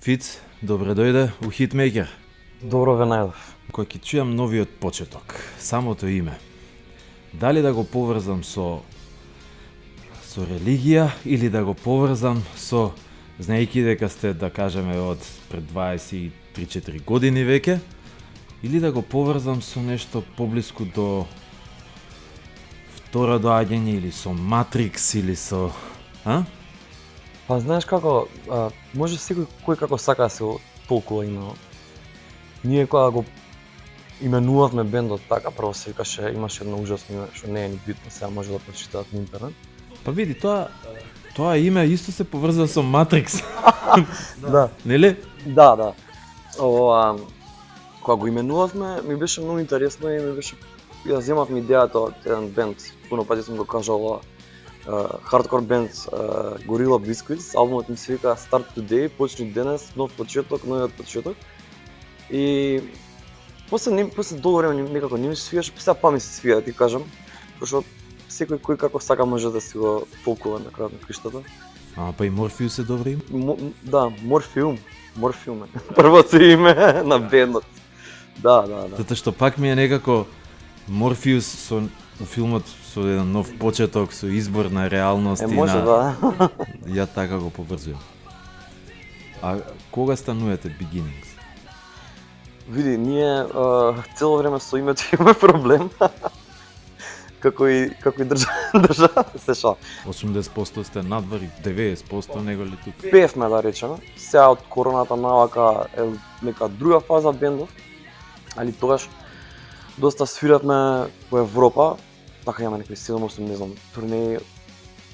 Фиц, добре дојде у Хитмейкер. Добро ве најдов. Кој ќе чујам новиот почеток, самото име. Дали да го поврзам со религија или да го поврзам со, знаејќи дека сте, да кажеме, од пред 23-4 години веќе, или да го поврзам со нешто поблиску до второ доаѓање или со Матрикс или со... Па знаеш како, може секој кој како сака да се толкува име. Ние кога го именувавме бендот така, прво се викаше, имаше едно ужасно име, што не е ни битно, сега може да прочитаат на интернет. Па види, тоа име исто се поврзува со Матрикс. Да. Нели? Да. Кога го именувавме, ми беше многу интересно и ја земавме идејата од еден бенд, пуно пати сум го кажал, хардкор бенд Gorilla Biscuits, албумот ми се вика Start Today, почни денес, нов почеток, новиот почеток. И после долго време некако не ми се свиеше, па ми се свија, ти кажам, пошто секој кој како сака може да си го толкува на крајот на криштата. Па и Морфеус е добро име? Да, Морфеум е првото име на бендот. Да. Затоа што пак ми е некако Морфеус со у филмот со еден нов почеток, со избор на реалност и може, на... да. Ја така го поврзувам. А кога станувате Beginnings? Види, ние цело време со името имаме проблем. како и државата се шал. 80% сте надвор, 90% него ли тук? Пеевме, да речеме. Сега од короната навака е нека друга фаза бендов, али тогаш доста свиравме во Европа, така имаме некои 7-8, не знам, турнеи.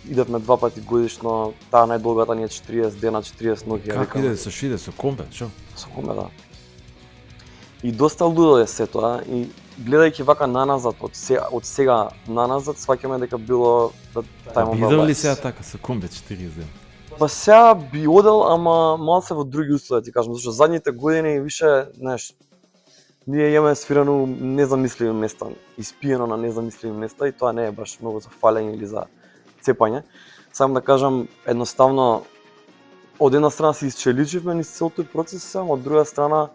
Идевме 2 пати годишно, таа најдолгата ни е 40 дена, 40 ноќи. Како иде со шиде, со комбе, шо? Со комбе, да. И доста лудо е се тоа и гледајќи вака наназад, од сега наназад, сваќаме дека било time of our lives. Бидел ли сега така со комбе 40 дена? Па сега би одел, ама малце во други услови, ти кажам, зашто задните години више, знаеш, ние имаме свирано незамисливи места, испиено на незамисливи места и тоа не е баш многу за фалење или за цепање. Само да кажам, едноставно, од една страна се исчеличивме низ цел тој процес, од друга страна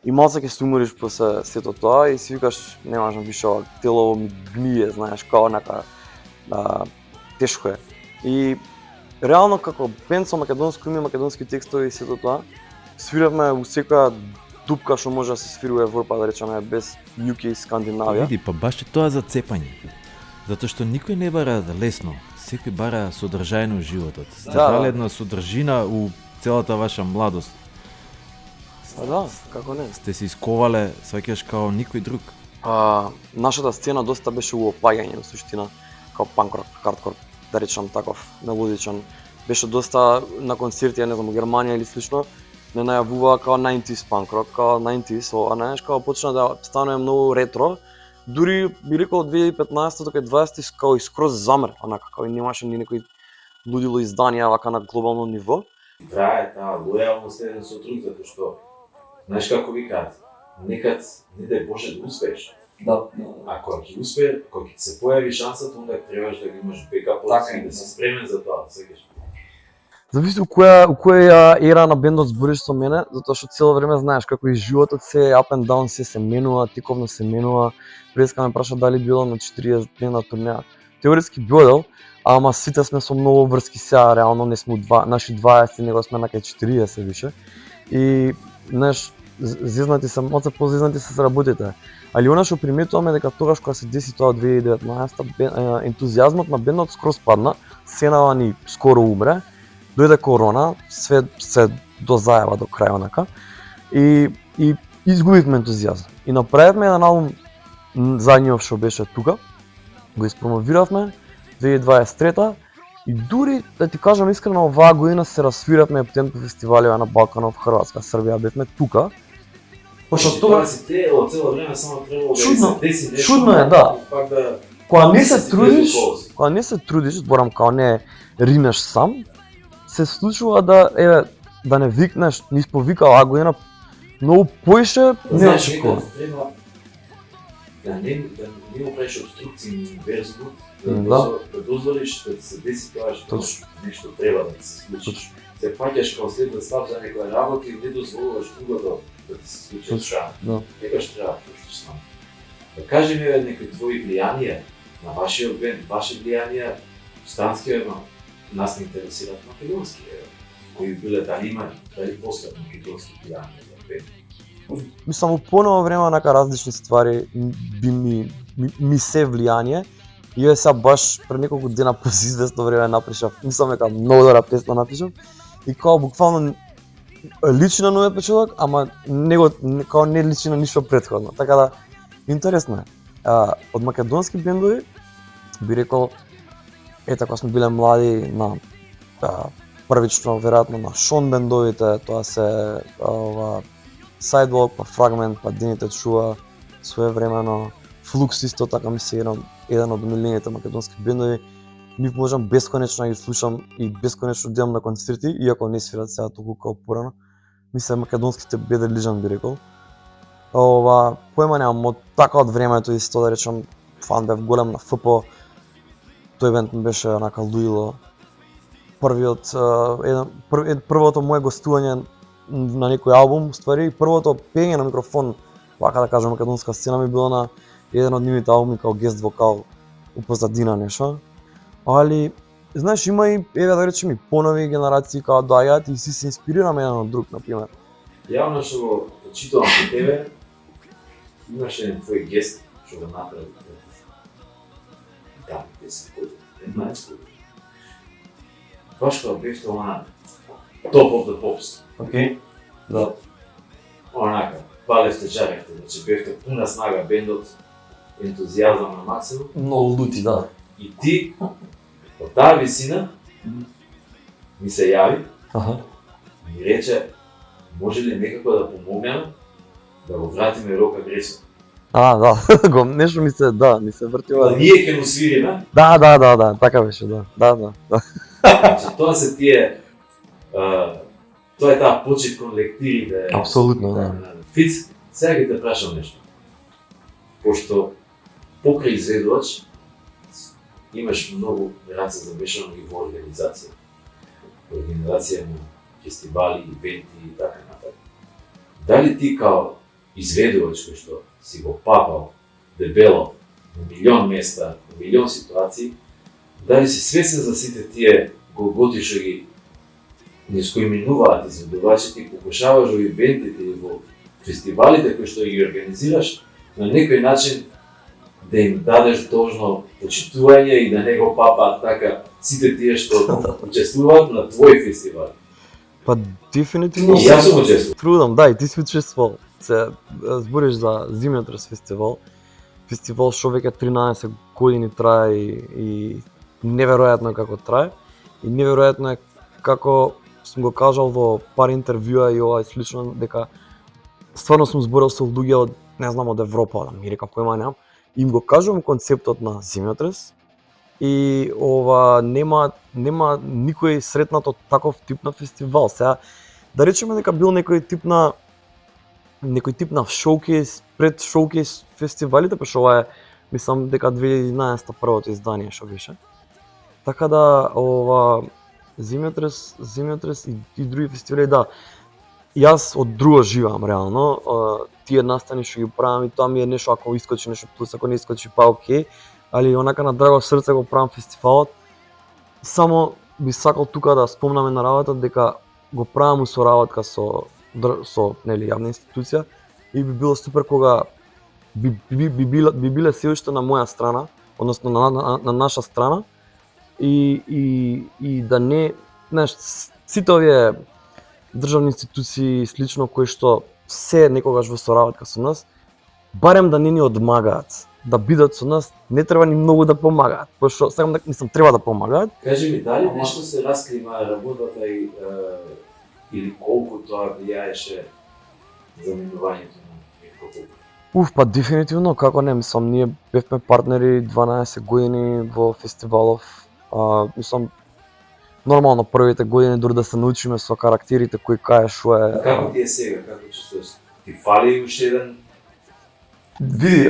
и малце ќе се умориш после сето тоа и си викаш, не можам више ова телово ми гние, знаеш, као онака тешко е. И реално како бенд со македонско име, македонски текстови и сето тоа, свиравме у секоја дупка што може да се свири во Европа, да речеме, без UK и Скандинавија. Види, па баш е тоа за цепање. Затоа што никој не бара лесно, секој бара содржајно у животот. Сте дали една содржина у целата ваша младост. Да, како не. Сте се исковале, сваќаш као никој друг. Нашата сцена доста беше у опаѓање, во суштина, као панк-рок, хардкор, да речам таков, мелодичен. Беше доста на концерти, не знам, во Германија или слично, не најавува као 90s панк-рок, као 90s, знаеш, као почна да станува многу ретро. Дури би рекол од 2015 до 2020 као и скроз замер, онака, као и немаше ни некој лудило изданија вака на глобално ниво. Трае таа лојалност еден со друг, затоа што знаеш како викаат, некад не дај Боже да успееш. Да. А кога ќе успее, кога ќе се појави шансата, онда требаш да ги имаш бекап и да си спремен за тоа, сеќаш. Зависи у која ера на бендот збориш со мене, затоа што цело време знаеш како и животот се up and down, се менува, тиковно се менува. Преска ме праша дали било на 40 дневна турнеја. Теоретски бидел, ама сите сме со многу врски сега, реално не сме наши 20, него сме на кај 40 више. И знаеш, зезнати се, малце позезнати се работите. Али она што приметуваме дека тогаш кога се деси тоа 2019, ентузијазмот на бендот скроз падна, сценава ни скоро умре. Дојде корона, све се дозаева до крај онака и изгубивме ентузијазм. И направивме еден албум задниот што беше тука, го испромовиравме 2023 и дури да ти кажам искрено оваа година се расвиравме темпо фестивалите на Балканов, Хрватска, Србија, бевме тука. Пошто тоа си тело цело време само требало да се деси нешто. Чудно е, да. Пак да Кога не се трудиш, зборам као не ринеш сам, се случува да не викнеш, не исповика оваа година многу поише не очекувам. Да не му правиш обструкции инверзно, да дозволиш да се деси тоа што нешто треба да се случи. се паѓаш као следен стап за некоја работа и не дозволуваш другото да ти се случи страна. Да. Некојаш треба да пуштиш сам. Да кажи ми некои твои влијанија на вашиот бенд, ваши влијанија, странски, но нас не интересираат македонски, кои биле дали постојат македонски влијанија за бенд. Мислам, во поново време онака различни ствари ми се влијание. И ја сега баш пред неколку дена по известно време напишав, мислам дека многу добра песна напишав. И као буквално личи на новиот почеток, ама као не личи на ништо претходно. Така да, интересно е. Од македонски бендови, би рекол, кога сме биле млади, на првично, веројатно, на Шон бендовите, тоа се Sidewalk, па Fragment, па Дените чува, своевремено, Flux исто така ми се еден од омилените македонски бендови. Нив можам бесконечно да ги слушам и бесконечно да идам на концерти, иако не свират сега толку као порано. Мисля, македонските Bad Religion би рекол. Поема немам, од така од времето исто да речам, фан бев голем на ФП. Тој бенд ми беше онака луило. Првото мое гостување на некој албум, ствари, првото пење на микрофон, вака да кажам, македонска сцена ми било на еден од нивните албуми као гест вокал у позадина нешто. Али, знаеш, има и, да речем, и понови генерации као доаѓаат и си се инспирираме еден од друг, например. Јавно што го читувам со тебе, имаш еден твој гест што го направи пред 10 години, 15 години. Баш кога бевте она Top of the Pops. Океј. Да. Онака, палевте, жаревте, значи бевте пуна снага бендот, ентузијазам на максимум. Многу лути, да. И ти, од таа висина, ми се јави, ми рече, може ли некако да помогнеме да го вратиме Рок Агресор? Да, нешто ми се вртива. Да ние ќе му свириме. Да, така беше, да. Значи, тоа се тие, тоа е таа почит кон лектирите. Апсолутно, да. Фиц, сега ќе те прашам нешто. Пошто покрај изведувач, имаш многу раце замешано и во организација. Организација на фестивали, ивенти и така натаму. Дали ти као изведувач кој што си го папал дебело на милион места, на милион ситуации, дали си свесен за сите тие голготи што ги низ кои минуваат изведувачите и покушаваш во ивентите и во фестивалите кои што ги организираш, на некој начин да им дадеш должно почитување и да не го папаат така сите тие што учествуваат на твој фестивал. Па дефинитивно. И јас сум учествувал. Трудам, да, и ти си учествувал. Се збориш за Зимјотрес фестивал. Фестивал што веќе 13 години трае и неверојатно е како трае. И неверојатно е како сум го кажал во пар интервјуа и ова е слично, дека стварно сум зборил со луѓе од, не знам, од Европа, од Америка, појма немам. Им го кажувам концептот на Зимјотрес и нема никој сретнато таков тип на фестивал. Сега да речеме дека бил некој тип на шоукейс, пред шоукейс фестивалите, па што ова е, мислам дека 2011 првото издание што беше. Така да Зимјотрес и други фестивали, да. Јас од друго живеам реално. Тие настани што ги правам и тоа ми е нешто, ако искочи нешто плюс, ако не искочи па окей, али онака на драго срце го правам фестивалот. Само би сакал тука да спомнаме на работа дека го правам со работа со јавна институција и би било супер кога би биле се уште на моја страна, односно на наша страна и да не, знаеш, сите овие државни институции слично кои што се некогаш во соработка со нас, барем да не ни одмагаат, да бидат со нас, не треба ни многу да помагаат, пошто сакам да мислам треба да помагаат. Кажи ми, дали нешто се раскрива работата или колку тоа влијаеше за минувањето на Мирко? Па дефинитивно, како не, мислам, ние бевме партнери 12 години во фестивалов. Мислам, нормално првите години дури да се научиме со карактерите кои кај што е. Како ти е сега, како чувствуваш? Ти фали уште еден? Види,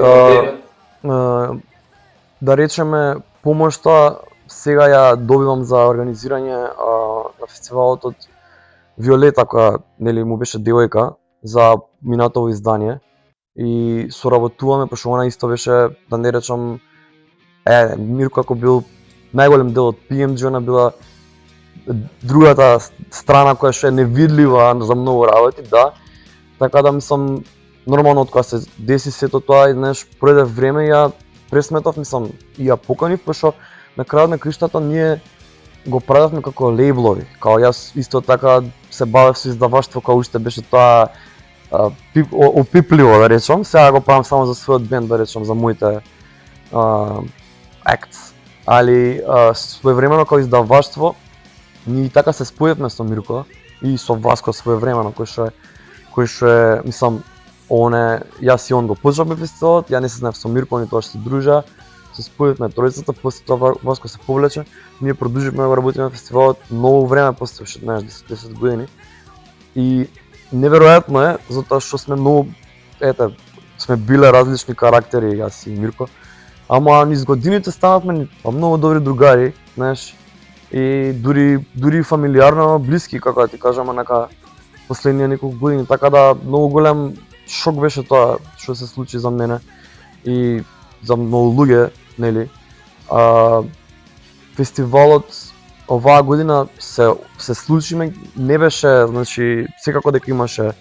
да речеме, помошта сега ја добивам за организирање на фестивалот од Виолета која нели му беше девојка за минатово издание и соработуваме пошто она исто беше да не речам Мирко ако бил најголем дел од PMG, она била другата страна која што е невидлива за многу работи, да. Така да мислам нормално од кога се деси сето тоа и знаеш пројде време ја пресметов, мислам и ја поканив пошто на крајот на криштата ние го правевме како лейблови, као јас исто така се бавев со издаваштво кога уште беше тоа опипливо да речам, сега го правам само за својот бенд да речам, за моите acts, али своевремено како издаваштво ние така се споевме со Мирко и со Васко своевремено кој што е мислам јас и он го почнавме фестивалот, ја не се знаев со Мирко, ни тоа што се дружа, се споевме тројцата, после тоа Васко се повлече, ние продолживме да го работиме фестивалот многу време после, што знаеш 10 години. И неверојатно е затоа што сме многу сме биле различни карактери јас и Мирко, ама низ годините станавме многу добри другари, знаеш, и дури фамилиарно блиски, како да ти кажам, онака последнија неколку години, така да многу голем шок беше тоа што се случи за мене и за многу луѓе, нели. Фестивалот оваа година се случи, не беше, значи секако дека имаше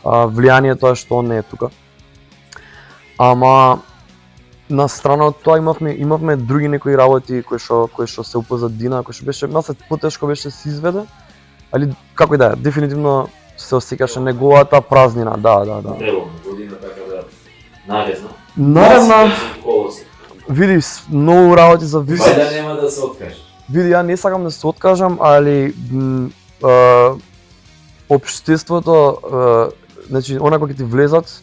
влијание тоа што он не е тука. Ама на страна од тоа имавме други некои работи кои што се упозадина, кои што беше малку потешко беше да се изведе, али како и да е, дефинитивно се осеќаше неговата празнина, да. Преломна година, така да наредна. Види, многу работи за висок. Вајда нема да се откажеш. Види, ја не сакам да се откажам, али општеството, значи, онако ќе ти влезат,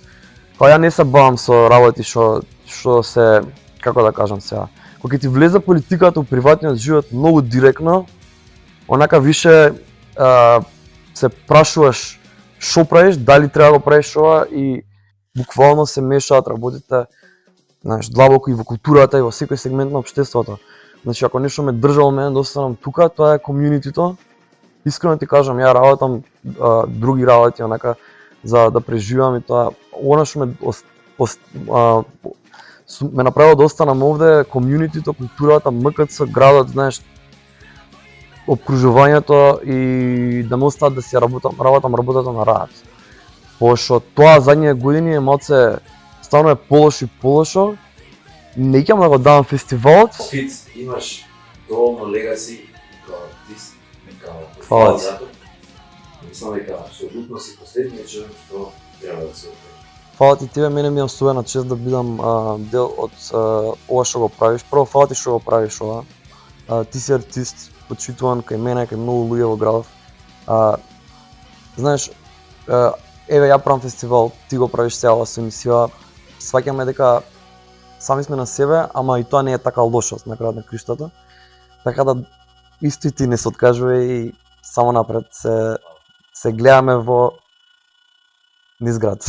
па ја не се бавам со работи што се, како да кажам сега, кога ќе ти влезе политиката у приватниот живот многу директно, онака више се прашуваш што правиш, дали треба да го правиш ова и буквално се мешаат работите, знаеш, длабоко и во културата и во секој сегмент на општеството. Значи, ако нешто ме држало мене да останам тука, тоа е комјунитито. Искрено ти кажам, ја работам други работи, онака, за да преживам и тоа. Она што ме направило да останам овде, комјунитито, културата, МКЦ, градот, знаеш, обкружувањето и да ме остават да си работам работата на раат. Пошто тоа задние години е малце стварно е полошо. Не ќе да го давам фестивалот. Фиц, имаш доволно легаси како артист и како фестивализатор. Мислам дека апсолутно си последниот човек што треба да се окаже. Фала ти тебе, мене ми е особена чест да бидам дел од ова што го правиш. Прво, фала ти што го правиш ова. Ти си артист, почитуван кај мене, кај многу луѓе во градов. Знаеш, еве ја правам фестивал, ти го правиш цела со емисија. Сваќаме дека сами сме на себе, ама и тоа не е така лошост на крајот на криштата. Така да исто и ти не се откажувај и само напред се гледаме во низ град.